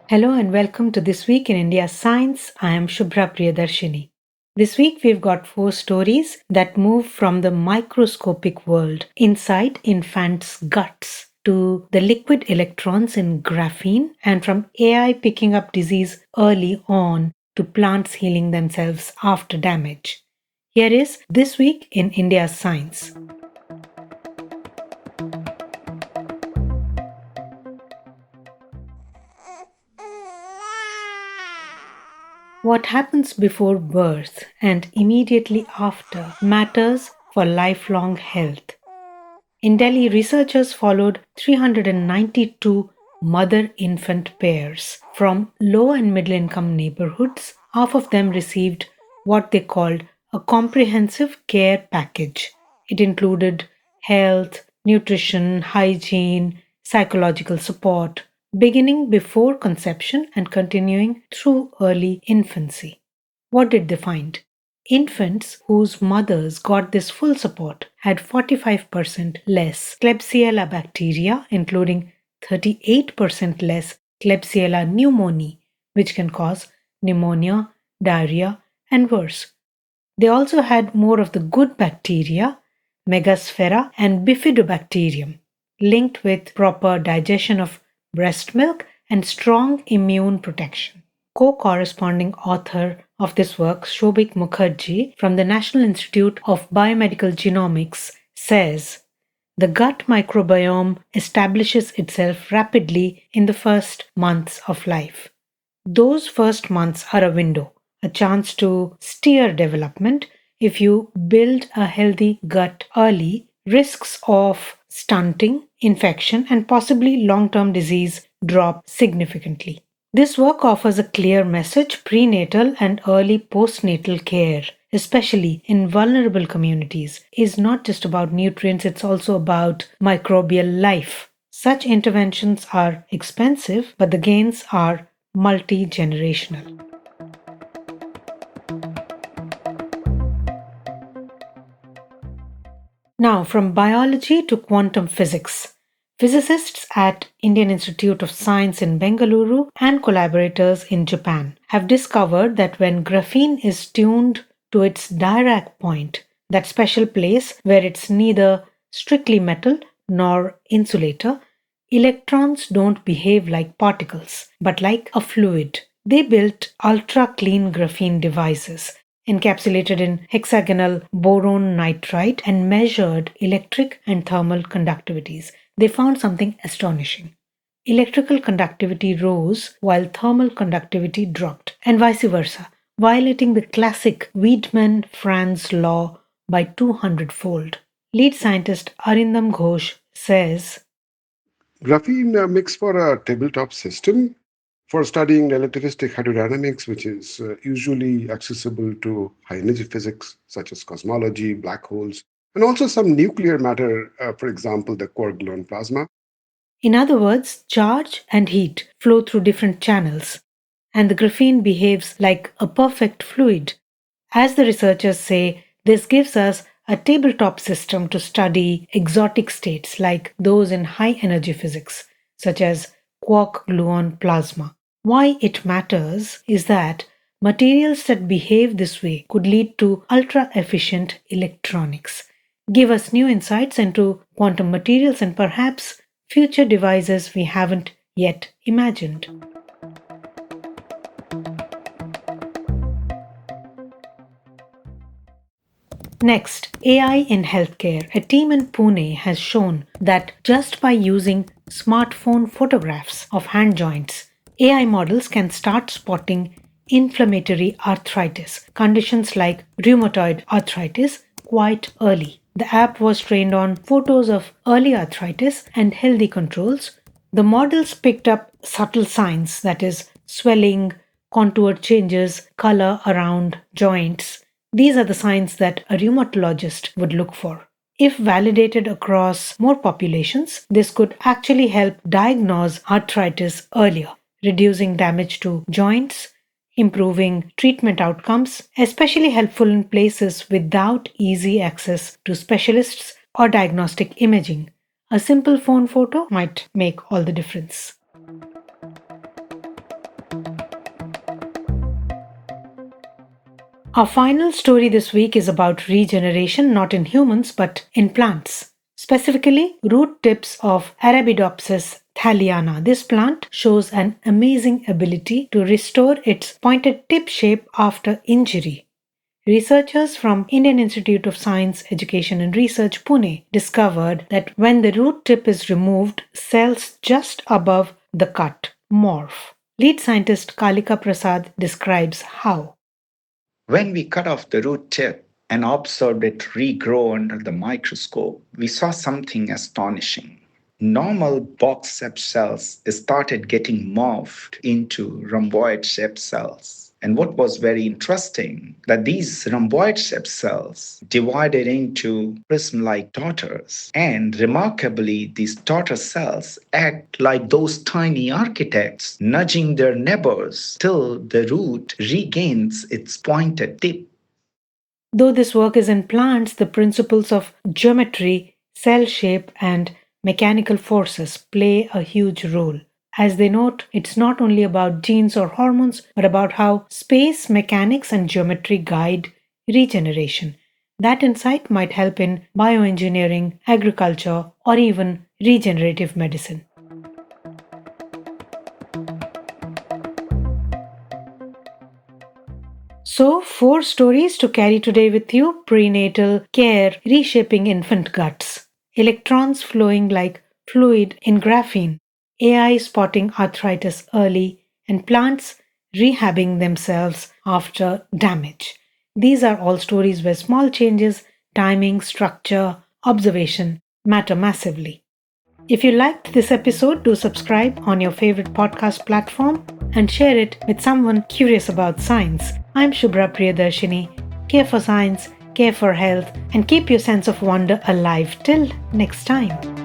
Hello and welcome to This Week in India Science. I am Subhra Priyadarshini. This week we've got 4 stories that move from the microscopic world inside infants' guts to the liquid electrons in graphene, and from AI picking up disease early on to plants healing themselves after damage. Here is This Week in India Science. What happens before birth and immediately after matters for lifelong health. In Delhi, researchers followed 392 mother-infant pairs from low and middle-income neighborhoods. Half of them received what they called a comprehensive care package. It included health, nutrition, hygiene, psychological support, beginning before conception and continuing through early infancy. What did they find? Infants whose mothers got this full support had 45% less Klebsiella bacteria, including 38% less Klebsiella pneumoniae, which can cause pneumonia, diarrhea, and worse. They also had more of the good bacteria, Megasphaera and Bifidobacterium, linked with proper digestion of breast milk and strong immune protection. Co-corresponding author of this work, Shobhik Mukherjee from the National Institute of Biomedical Genomics, says, the gut microbiome establishes itself rapidly in the first months of life. Those first months are a window, a chance to steer development. If you build a healthy gut early, risks of stunting, infection, and possibly long-term disease drop significantly. This work offers a clear message: prenatal and early postnatal care, especially in vulnerable communities, is not just about nutrients, it's also about microbial life. Such interventions are expensive, but the gains are multi-generational. Now, from biology to quantum physics. Physicists at Indian Institute of Science in Bengaluru and collaborators in Japan have discovered that when graphene is tuned to its Dirac point, that special place where it's neither strictly metal nor insulator, electrons don't behave like particles, but like a fluid. They built ultra-clean graphene devices encapsulated in hexagonal boron nitride and measured electric and thermal conductivities. They found something astonishing. Electrical conductivity rose while thermal conductivity dropped, and vice versa, violating the classic Wiedemann-Franz law by 200-fold. Lead scientist Arindam Ghosh says, Graphene makes for a tabletop system for studying relativistic hydrodynamics, which is usually accessible to high energy physics such as cosmology, black holes, and also some nuclear matter, for example, the quark gluon plasma. in other words, charge and heat flow through different channels, and the graphene behaves like a perfect fluid. As the researchers say, this gives us a tabletop system to study exotic states like those in high energy physics, such as quark gluon plasma. Why it matters is that materials that behave this way could lead to ultra efficient electronics, give us new insights into quantum materials, and perhaps future devices we haven't yet imagined. Next, AI in healthcare. A team in Pune has shown that just by using smartphone photographs of hand joints, AI models can start spotting inflammatory arthritis, conditions like rheumatoid arthritis, quite early. The app was trained on photos of early arthritis and healthy controls. The models picked up subtle signs, that is, swelling, contour changes, color around joints. These are the signs that a rheumatologist would look for. If validated across more populations, this could actually help diagnose arthritis earlier, reducing damage to joints, improving treatment outcomes, especially helpful in places without easy access to specialists or diagnostic imaging. A simple phone photo might make all the difference. Our final story this week is about regeneration, not in humans but in plants. Specifically, root tips of Arabidopsis thaliana. This plant shows an amazing ability to restore its pointed tip shape after injury. Researchers from Indian Institute of Science, Education and Research, Pune, discovered that when the root tip is removed, cells just above the cut morph. Lead scientist Kalika Prasad describes how. When we cut off the root tip and observed it regrow under the microscope, we saw something astonishing. Normal box shaped cells started getting morphed into rhomboid shaped cells. And what was very interesting that these rhomboid shaped cells divided into prism like daughters. And remarkably, these daughter cells act like those tiny architects, nudging their neighbors till the root regains its pointed tip. Though this work is in plants, the principles of geometry, cell shape, and mechanical forces play a huge role. As they note, it's not only about genes or hormones, but about how space, mechanics, and geometry guide regeneration. That insight might help in bioengineering, agriculture, or even regenerative medicine. So, 4 stories to carry today with you: prenatal care reshaping infant guts, electrons flowing like fluid in graphene, AI spotting arthritis early, and plants rehabbing themselves after damage. These are all stories where small changes, timing, structure, observation matter massively. If you liked this episode, do subscribe on your favorite podcast platform and share it with someone curious about science. I'm Subhra Priyadarshini. Care for science, care for health, and keep your sense of wonder alive. Till next time.